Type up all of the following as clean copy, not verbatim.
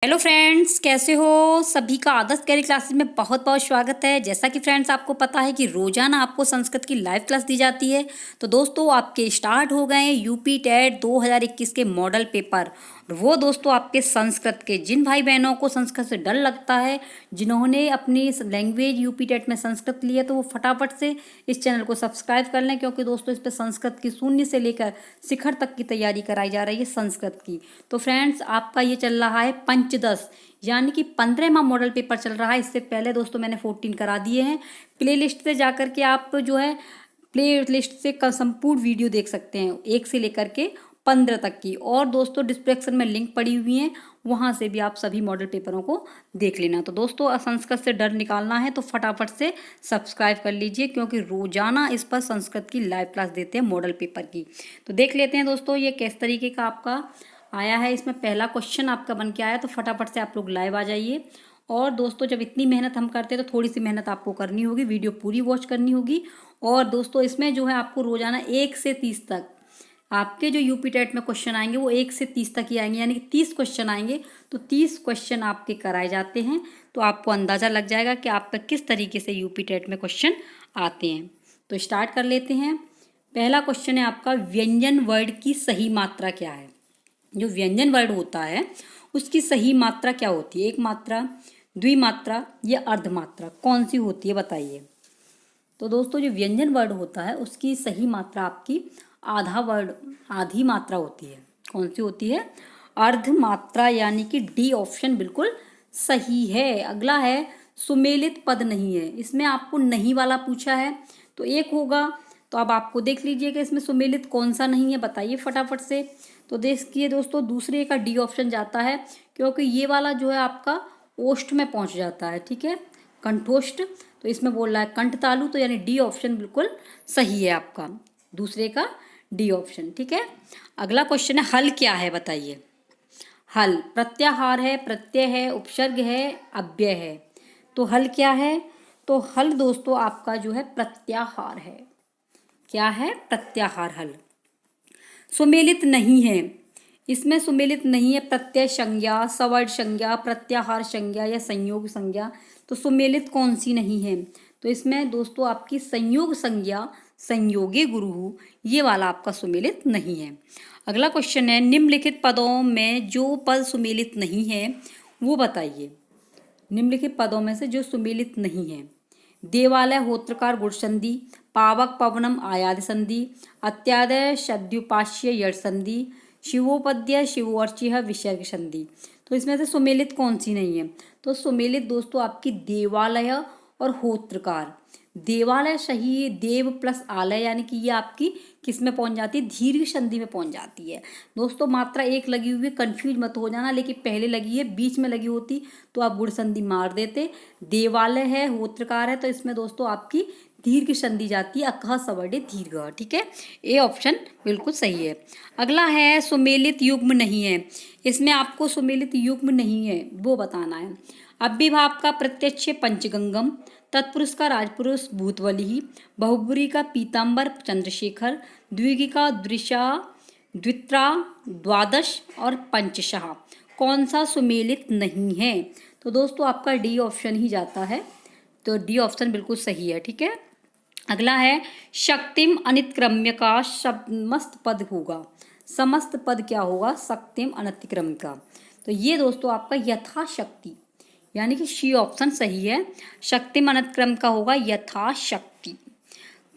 Hello friends, कैसे हो? सभी का आदर्श कैरी क्लासेस में बहुत बहुत स्वागत है। जैसा कि फ्रेंड्स आपको पता है कि रोजाना आपको संस्कृत की लाइव क्लास दी जाती है। तो दोस्तों आपके स्टार्ट हो गए हैं यूपी टेट 2021 के मॉडल पेपर। और वो दोस्तों आपके संस्कृत के जिन भाई बहनों को संस्कृत से डर लगता है, जिन्होंने अपनी लैंग्वेज यूपी टेट में संस्कृत ली है, तो वो फटाफट से इस चैनल को सब्सक्राइब कर लें, क्योंकि दोस्तों इस पर संस्कृत की शून्य से लेकर शिखर तक की तैयारी कराई जा रही है संस्कृत की। तो फ्रेंड्स आपका ये चल रहा है पंचदश, यानी कि 15वां मॉडल पेपर चल रहा है। इससे पहले दोस्तों मैंने 14 करा दिए हैं। प्ले लिस्ट से जा करके आप जो है प्ले लिस्ट से संपूर्ण वीडियो देख सकते हैं, 1 से लेकर के 15 तक की। और दोस्तों डिस्क्रिप्शन में लिंक पड़ी हुई हैं, वहाँ से भी आप सभी मॉडल पेपरों को देख लेना। तो दोस्तों संस्कृत से डर निकालना है तो फटाफट से सब्सक्राइब कर लीजिए, क्योंकि रोजाना इस पर संस्कृत की लाइव क्लास देते हैं मॉडल पेपर की। तो देख लेते हैं दोस्तों ये किस तरीके का आपका आया है। इसमें पहला क्वेश्चन आपका बन के आया, तो फटाफट से आप लोग लाइव आ जाइए। और दोस्तों जब इतनी मेहनत हम करते हैं तो थोड़ी सी मेहनत आपको करनी होगी, वीडियो पूरी वॉच करनी होगी। और दोस्तों इसमें जो है आपको रोजाना 1 से 30 तक आपके जो यूपी टेट में क्वेश्चन आएंगे वो 1 से 30 तक ही आएंगे, यानी कि 30 क्वेश्चन आएंगे। तो 30 क्वेश्चन आपके कराए जाते हैं, तो आपको अंदाज़ा लग जाएगा कि आप तक किस तरीके से यूपी टेट में क्वेश्चन आते हैं। तो स्टार्ट कर लेते हैं। पहला क्वेश्चन है आपका, व्यंजन वर्ड की सही मात्रा क्या है? जो व्यंजन वर्ड होता है उसकी सही मात्रा क्या होती है? एक मात्रा, द्विमात्रा या अर्धमात्रा, कौन सी होती है बताइए। तो दोस्तों जो व्यंजन वर्ड होता है उसकी सही मात्रा आपकी आधी मात्रा होती है। कौन सी होती है? अर्ध मात्रा, यानी कि डी ऑप्शन बिल्कुल सही है। अगला है, सुमेलित पद नहीं है। इसमें आपको नहीं वाला पूछा है तो एक होगा। तो अब आपको देख लीजिए कि इसमें सुमेलित कौन सा नहीं है, बताइए फटाफट से। तो देखिए दोस्तों दूसरे का डी ऑप्शन जाता है, क्योंकि ये वाला जो है आपका ओष्ठ में पहुंच जाता है, ठीक है, कंठोष्ठ। तो इसमें बोल रहा है कंठ तालु, तो यानी डी ऑप्शन बिल्कुल सही है आपका, दूसरे का डी ऑप्शन, ठीक है। अगला क्वेश्चन है, हल क्या है बताइए। हल प्रत्याहार है, प्रत्यय है, उपसर्ग है, अव्यय है। तो हल क्या है? तो हल दोस्तों आपका जो है प्रत्याहार है। क्या है? प्रत्याहार हल। सुमेलित नहीं है, इसमें सुमेलित नहीं है प्रत्यय संज्ञा, सवर्ण संज्ञा, प्रत्याहार संज्ञा या संयोग संज्ञा। तो सुमेलित कौन सी नहीं है? तो इसमें दोस्तों आपकी संयोग संज्ञा, संयोगे गुरु, ये वाला आपका सुमेलित नहीं है। अगला क्वेश्चन है, निम्नलिखित पदों में जो पद सुमेलित नहीं है वो बताइए। निम्नलिखित पदों में से जो सुमेलित नहीं है, देवालय होत्रकार गुण संधि, पावक पवनम आयादि संधि, अत्यादय सद्युपास्य यड़ संधि, शिवोपद्य शिवोर्चिह विसर्ग संधि। तो इसमें से सुमेलित कौन सी नहीं है? तो सुमेलित दोस्तों आपकी देवालय और होत्रकार। देवालय सही है, देव प्लस आलय, यानी कि ये आपकी किस में पहुंच जाती है? दीर्घ संधि में पहुंच जाती है। दोस्तों मात्रा एक लगी हुई है, कंफ्यूज मत हो जाना, लेकिन पहले लगी है, बीच में लगी होती तो आप गुण संधि मार देते। देवालय है, होत्रकार है, तो इसमें दोस्तों आपकी दीर्घ संधि जाती है, अकह सवर्णे दीर्घ, ठीक है। ए ऑप्शन बिल्कुल सही है। अगला है, सुमेलित युग्म नहीं है। इसमें आपको सुमेलित युग्म नहीं है वो बताना है। अव्ययभाव का प्रत्यक्ष पंचगंगम, तत्पुरुष का राजपुरुष भूतवली, बहुब्री का पीताम्बर चंद्रशेखर, द्विगी का दृशा द्वित्रा द्वादश और पंचशाह, कौन सा सुमेलित नहीं है? तो दोस्तों आपका डी ऑप्शन ही जाता है, तो डी ऑप्शन बिल्कुल सही है, ठीक है। अगला है, शक्तिम अनितक्रम्य का समस्त पद होगा। समस्त पद क्या होगा? शक्तिम अनितक्रम्य का। तो ये दोस्तों आपका यथाशक्ति, यानी कि सी ऑप्शन सही है, शक्तिम अनितक्रम का होगा यथाशक्ति।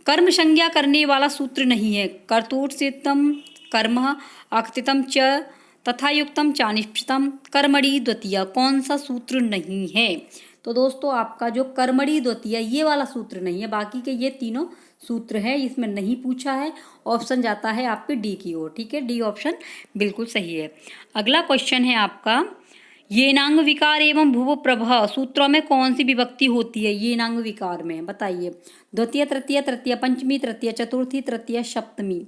कर्म संज्ञा करने वाला सूत्र नहीं है। कर्तुर्सितम कर्म अक्तितम च तथा युक्तम चानिष्ठितम कर्मणि द्वितीय, कौन सा सूत्र नहीं है? तो दोस्तों आपका जो कर्मणि द्वितीय ये वाला सूत्र नहीं है, बाकी के ये तीनों सूत्र है, इसमें नहीं पूछा है। ऑप्शन जाता है आपके डी की ओर, ठीक है, डी ऑप्शन बिल्कुल सही है। अगला क्वेश्चन है आपका, येनांग विकार एवं भुव प्रभा सूत्रों में कौन सी विभक्ति होती है? येनांग विकार में बताइए। द्वितीय, तृतीय, तृतीय पंचमी, तृतीय चतुर्थी, तृतीय सप्तमी,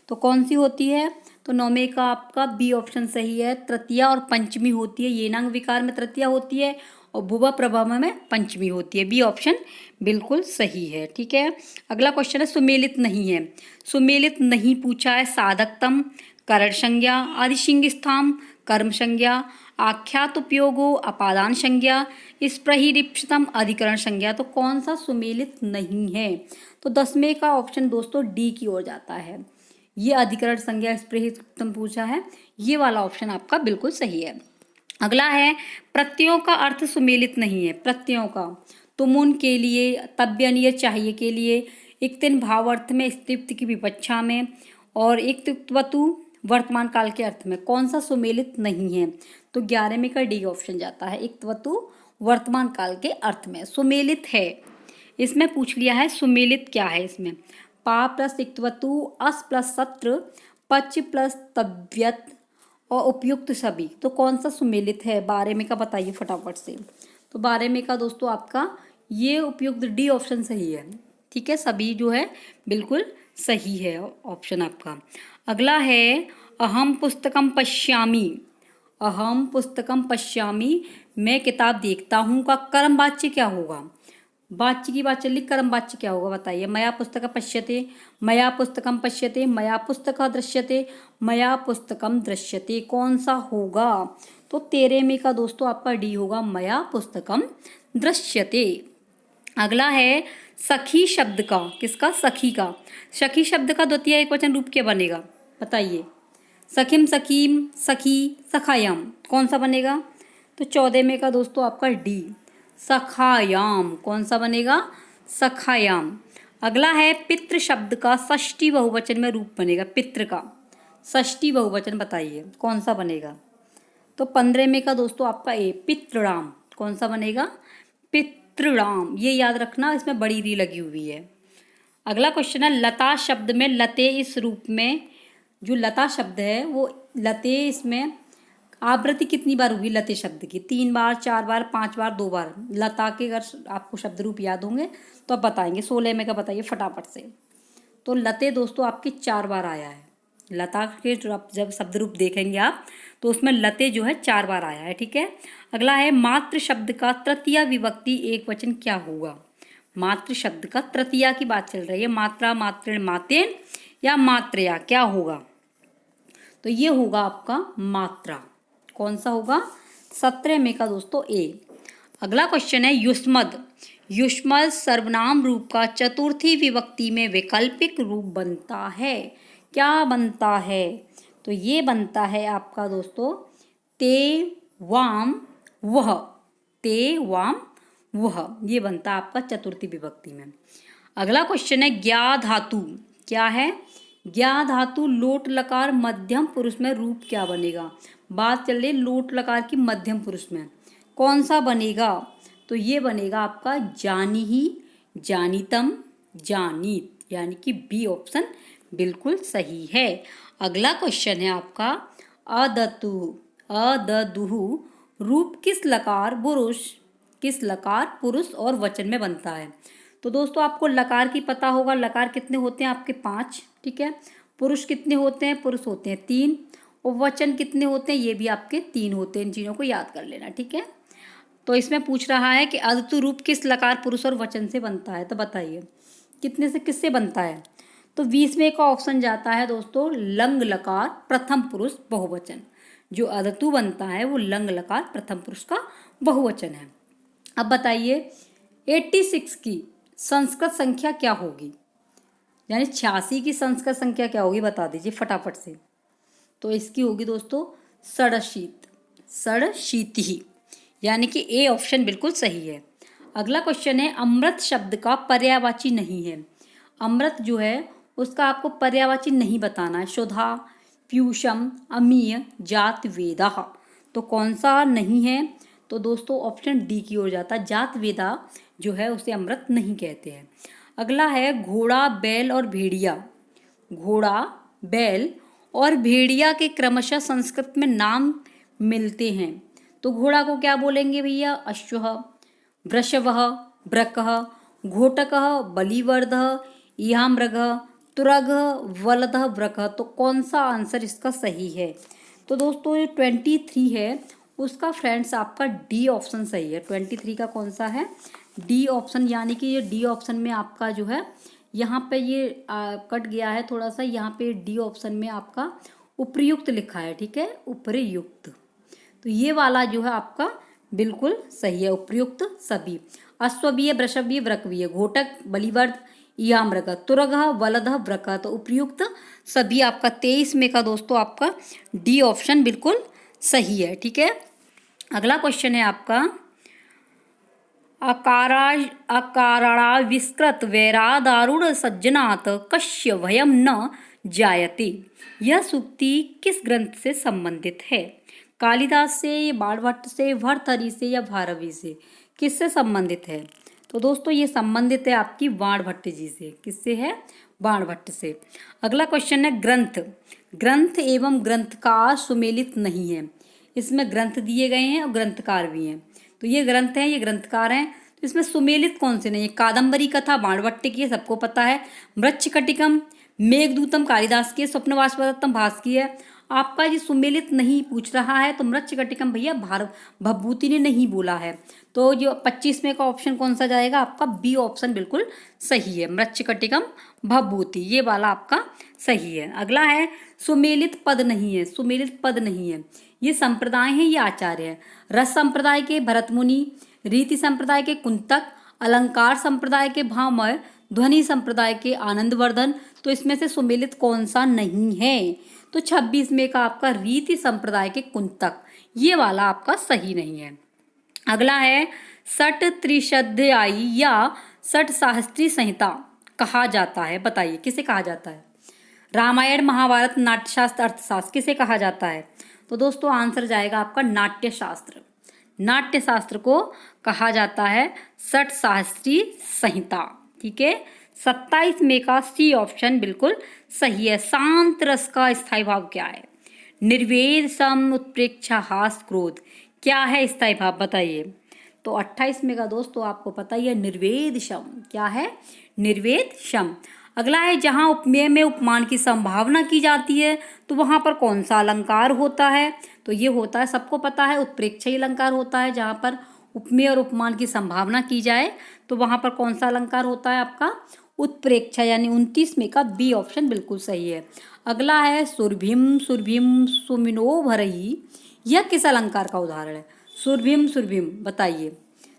तो कौन सी होती है? तो नौवे का आपका बी ऑप्शन सही है, तृतीय और पंचमी होती है। येनांग विकार में तृतीय होती है और भुव प्रभव में पंचमी होती है। बी ऑप्शन बिल्कुल सही है, ठीक है। अगला क्वेश्चन है, सुमेलित नहीं है। सुमेलित नहीं पूछा है, साधकतम, करण संज्ञा, आदिशिंग स्थान, कर्म संज्ञा, आख्यात उपयोगो, अपादान संज्ञा, स्प्रहिरीप्सितम, अधिकरण संज्ञा। तो कौन सा सुमेलित नहीं है? तो 10वें का ऑप्शन दोस्तों डी की ओर जाता है। ये अधिकरण संज्ञा स्प्रहिरीप्सितम पूछा है, ये वाला ऑप्शन आपका बिल्कुल सही है। अगला है प्रत्ययों का अर्थ सुमेलित नहीं है। प्रत्ययों का तुमुन के लिए, तब्यनिय चाहिए के लिए, इक्तिन भावार्थ में, स्त्रीलिंग की विवक्षा में, और इक्तवतु वर्तमान काल के अर्थ में कौन सा सुमेलित नहीं है? तो 11वें का डी ऑप्शन जाता है। इक्तवतु वर्तमान काल के अर्थ में सुमेलित है। इसमें पूछ लिया है सुमेलित क्या है। इसमें पा प्लस इक्तवतु, अस प्लस सत्र, पच प्लस तव्यत और उपयुक्त सभी। तो कौन सा सुमेलित है? 12वें का बताइए फटाफट से। तो 12वें का दोस्तों आपका ये उपयुक्त डी ऑप्शन सही है। ठीक है, सभी जो है बिल्कुल सही है ऑप्शन आपका। अगला है अहम पुस्तकम पश्यामि। अहम पुस्तकम पश्यामि, मैं किताब देखता हूँ का कर्म वाच्य क्या होगा? वाच्य की बात चल रही, कर्म वाच्य क्या होगा बताइए। मया पुस्तक पश्यते, मया पुस्तकम पश्यते, मया पुस्तक दृश्यते, मया पुस्तकम दृश्यते। कौन सा होगा? तो 13वें का दोस्तों आपका डी होगा, मया पुस्तकम दृश्यते। अगला है सखी शब्द का, किसका? सखी का। सखी शब्द का द्वितीय एकवचन रूप क्या बनेगा बताइए? सखिम, सखीम, सखी, सखायाम, कौन सा बनेगा? तो 14वें का दोस्तों आपका डी, सखायाम। कौन सा बनेगा? सखायाम। अगला है पितृ शब्द का षष्ठी बहुवचन में रूप बनेगा। पितृ का षष्ठी बहुवचन बताइए कौन सा बनेगा? तो 15वें का दोस्तों आपका ए, पितृणाम। कौन सा बनेगा? पितृणाम। ये याद रखना, इसमें बड़ी री लगी हुई है। अगला क्वेश्चन है लता शब्द में लते इस रूप में, जो लता शब्द है वो लते, इसमें आवृत्ति कितनी बार हुई लते शब्द की? 3 बार, 4 बार, 5 बार, 2 बार। लता के अगर आपको शब्द रूप याद होंगे तो आप बताएंगे। 16वें का बताइए फटाफट से। तो लते दोस्तों आपकी 4 बार आया है। लता के जब शब्द रूप देखेंगे आप तो उसमें लते जो है 4 बार आया है। ठीक है। अगला है मातृ शब्द का तृतीया विभक्ति एक वचन क्या होगा? मातृ शब्द का तृतीया की बात चल रही है। मात्रा, मातृण, मातेन या मात्रया, क्या होगा? तो ये होगा आपका मात्रा। कौन सा होगा? 17वें का दोस्तों ए। अगला क्वेश्चन है युष्मद। युष्मद सर्वनाम रूप का चतुर्थी विभक्ति में वैकल्पिक रूप बनता है। क्या बनता है? तो ये बनता है आपका दोस्तों ते वाम वह। ते वाम वह, ये बनता है आपका चतुर्थी विभक्ति में। अगला क्वेश्चन है ज्ञा धातु। क्या है? ज्ञा धातु लोट लकार मध्यम पुरुष में रूप क्या बनेगा? बात चल रही लोट लकार की मध्यम पुरुष में, कौन सा बनेगा? तो ये बनेगा आपका जानी ही, जानीतम, जानीत, यानी कि बी ऑप्शन बिल्कुल सही है। अगला क्वेश्चन है आपका अदतु। अददुहु रूप किस लकार पुरुष, किस लकार पुरुष और वचन में बनता है? तो दोस्तों आपको लकार की पता होगा। लकार कितने होते हैं आपके? 5। ठीक है। पुरुष कितने होते हैं? पुरुष होते हैं 3। और वचन कितने होते हैं? ये भी आपके 3 होते हैं। इन चीज़ों को याद कर लेना। ठीक है। तो इसमें पूछ रहा है कि अदतु रूप किस लकार पुरुष और वचन से बनता है, तो बताइए कितने से किससे बनता है? तो 20वें का ऑप्शन जाता है दोस्तों लंग लकार प्रथम पुरुष बहुवचन। जो अदतु बनता है वो लंग लकार प्रथम पुरुष का बहुवचन है। अब बताइए 86 की संस्कृत संख्या क्या होगी? यानी 86 की संस्कृत संख्या क्या होगी बता दीजिए फटाफट से। तो इसकी होगी दोस्तों षडशीत, षडशीति, यानी कि ए ऑप्शन बिल्कुल सही है। अगला क्वेश्चन है अमृत शब्द का पर्यायवाची नहीं है। अमृत जो है उसका आपको पर्यायवाची नहीं बताना है। शुधा, पीयूषम, अमीय, जात वेदा। तो कौन सा नहीं है? तो दोस्तों ऑप्शन डी की ओर जाता है। जात वेदा जो है उसे अमृत नहीं कहते हैं। अगला है घोड़ा, बैल और भेड़िया। घोड़ा, बैल और भेड़िया के क्रमशः संस्कृत में नाम मिलते हैं। तो घोड़ा को क्या बोलेंगे भैया? अश्वः, वृषभः, वृकः, घोटकः, बलिवर्धः, इहामृगः, तुरगः, वलदः, वृकः। तो कौन सा आंसर इसका सही है? तो दोस्तों ये 23 है उसका फ्रेंड्स आपका डी ऑप्शन सही है। 23 का कौन सा है? डी ऑप्शन, यानी कि ये डी ऑप्शन में आपका जो है यहाँ पे ये कट गया है थोड़ा सा। यहाँ पे डी ऑप्शन में आपका उपयुक्त लिखा है। ठीक है, उपयुक्त। तो ये वाला जो है आपका बिल्कुल सही है, उपयुक्त सभी। अश्ववीय, वृषभीय, वृकवीय, घोटक, बलिवर्ध, यामृग, तुरग, वलद, वृक। तो उपयुक्त सभी आपका 23 में का दोस्तों आपका डी ऑप्शन बिल्कुल सही है। ठीक है, अगला क्वेश्चन है आपका अकारणाविष्कृत वैरादारूढ़ सज्जनात् कस्य भयम न जायते। यह सूक्ति किस ग्रंथ से संबंधित है? कालिदास से, बाणभट्ट से, भर्तहरि से या भारवी से? किससे संबंधित है? तो दोस्तों ये संबंधित है आपकी बाणभट्ट जी से। किससे है? बाणभट्ट से। अगला क्वेश्चन है ग्रंथ। ग्रंथ एवं ग्रंथकार सुमेलित नहीं है। इसमें ग्रंथ दिए गए हैं और ग्रंथकार भी हैं। तो ये ग्रंथ हैं, ये ग्रंथकार हैं, तो इसमें सुमेलित कौन से नहीं है? कादम्बरी कथा बाणभट्ट की है, सबको पता है। मृच्छकटिकम, मेघदूतम कालिदास की है, स्वप्नवासवदत्तम भास की है। आपका ये सुमेलित नहीं पूछ रहा है, तो मृच्छकटिकम भैया भभूति ने नहीं बोला है। तो जो 25 में का ऑप्शन कौन सा जाएगा? आपका बी ऑप्शन बिल्कुल सही है, मृच्छकटिकम भभूति, ये वाला आपका सही है। अगला है सुमेलित पद नहीं है। सुमेलित पद नहीं है, ये संप्रदाय है, ये आचार्य है। रस संप्रदाय के भरतमुनि, रीति संप्रदाय के कुंतक, अलंकार संप्रदाय के भामह, ध्वनि संप्रदाय के आनंदवर्धन। तो इसमें से सुमेलित कौन सा नहीं है? तो 26 में का आपका रीति संप्रदाय के कुंतक, ये वाला आपका सही नहीं है। अगला है सठ त्रिशध्यायी या सठ शास्त्री संहिता कहा जाता है, बताइए किसे कहा जाता है? रामायण, महाभारत, नाट्यशास्त्र, अर्थशास्त्र, किसे कहा जाता है? तो दोस्तों आंसर जाएगा आपका नाट्यशास्त्र। नाट्यशास्त्र को कहा जाता है सठ शास्त्री संहिता। ठीक है, 27 में का सी ऑप्शन बिल्कुल सही है। शांत रस का स्थायी भाव क्या है? निर्वेद, सम, उत्प्रेक्षा, हास, क्रोध, क्या है स्थायी भाव, बताइए। तो 28 में का दोस्तों आपको पता ही है, निर्वेद शम। क्या है? निर्वेद शम। अगला है जहाँ उपमेय में उपमान की संभावना की जाती है, तो वहाँ पर कौन सा अलंकार होता है? तो ये होता है, सबको पता है, उत्प्रेक्षयी अलंकार होता है। जहाँ पर उपमेय और उपमान की संभावना की जाए तो वहाँ पर कौन सा अलंकार होता है? आपका उत्प्रेक्षा, यानी 29 में का बी ऑप्शन बिल्कुल सही है। अगला है सुरभिम सुरभिम सुमिनो भरही, यह किस अलंकार का उदाहरण है? सुरभिम सुरभिम, बताइए।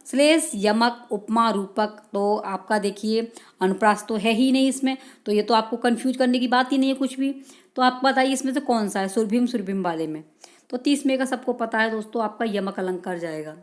श्लेष, यमक, उपमा, रूपक। तो आपका देखिए अनुप्रास तो है ही नहीं इसमें, तो ये तो आपको कंफ्यूज करने की बात ही नहीं है कुछ भी। तो आप बताइए इसमें से कौन सा है सुरभिम सुरभिम वाले में? तो 30 में का सबको पता है दोस्तों, आपका यमक अलंकार जाएगा।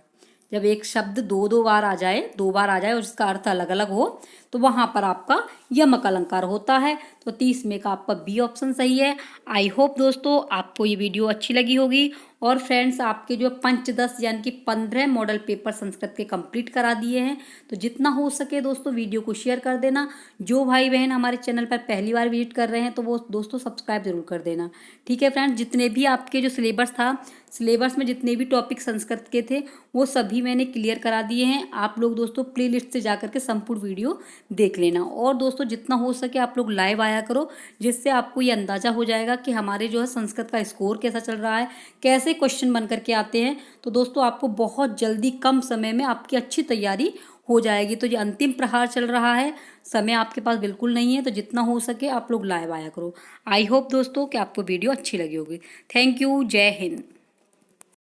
जब एक शब्द दो बार आ जाए, और जिसका अर्थ अलग अलग हो, तो वहाँ पर आपका यमक अलंकार होता है। तो 30 में का आपका बी ऑप्शन सही है। आई होप दोस्तों आपको ये वीडियो अच्छी लगी होगी। और फ्रेंड्स आपके जो 5-10 यानी कि 15 मॉडल पेपर संस्कृत के कंप्लीट करा दिए हैं, तो जितना हो सके दोस्तों वीडियो को शेयर कर देना। जो भाई बहन हमारे चैनल पर पहली बार विजिट कर रहे हैं तो वो दोस्तों सब्सक्राइब जरूर कर देना। ठीक है फ्रेंड्स, जितने भी आपके जो सिलेबस था, सिलेबस में जितने भी टॉपिक संस्कृत के थे वो सभी मैंने क्लियर करा दिए हैं। आप लोग दोस्तों प्लेलिस्ट से जाकर के संपूर्ण वीडियो देख लेना। और दोस्तों जितना हो सके आप लोग लाइव आया करो, जिससे आपको ये अंदाज़ा हो जाएगा कि हमारे जो है संस्कृत का स्कोर कैसा चल रहा है, कैसे क्वेश्चन बन करके आते हैं। तो दोस्तों आपको बहुत जल्दी कम समय में आपकी अच्छी तैयारी हो जाएगी। तो ये अंतिम प्रहार चल रहा है, समय आपके पास बिल्कुल नहीं है, तो जितना हो सके आप लोग लाइव आया करो। आई होप दोस्तों कि आपको वीडियो अच्छी लगी होगी। थैंक यू, जय हिंद।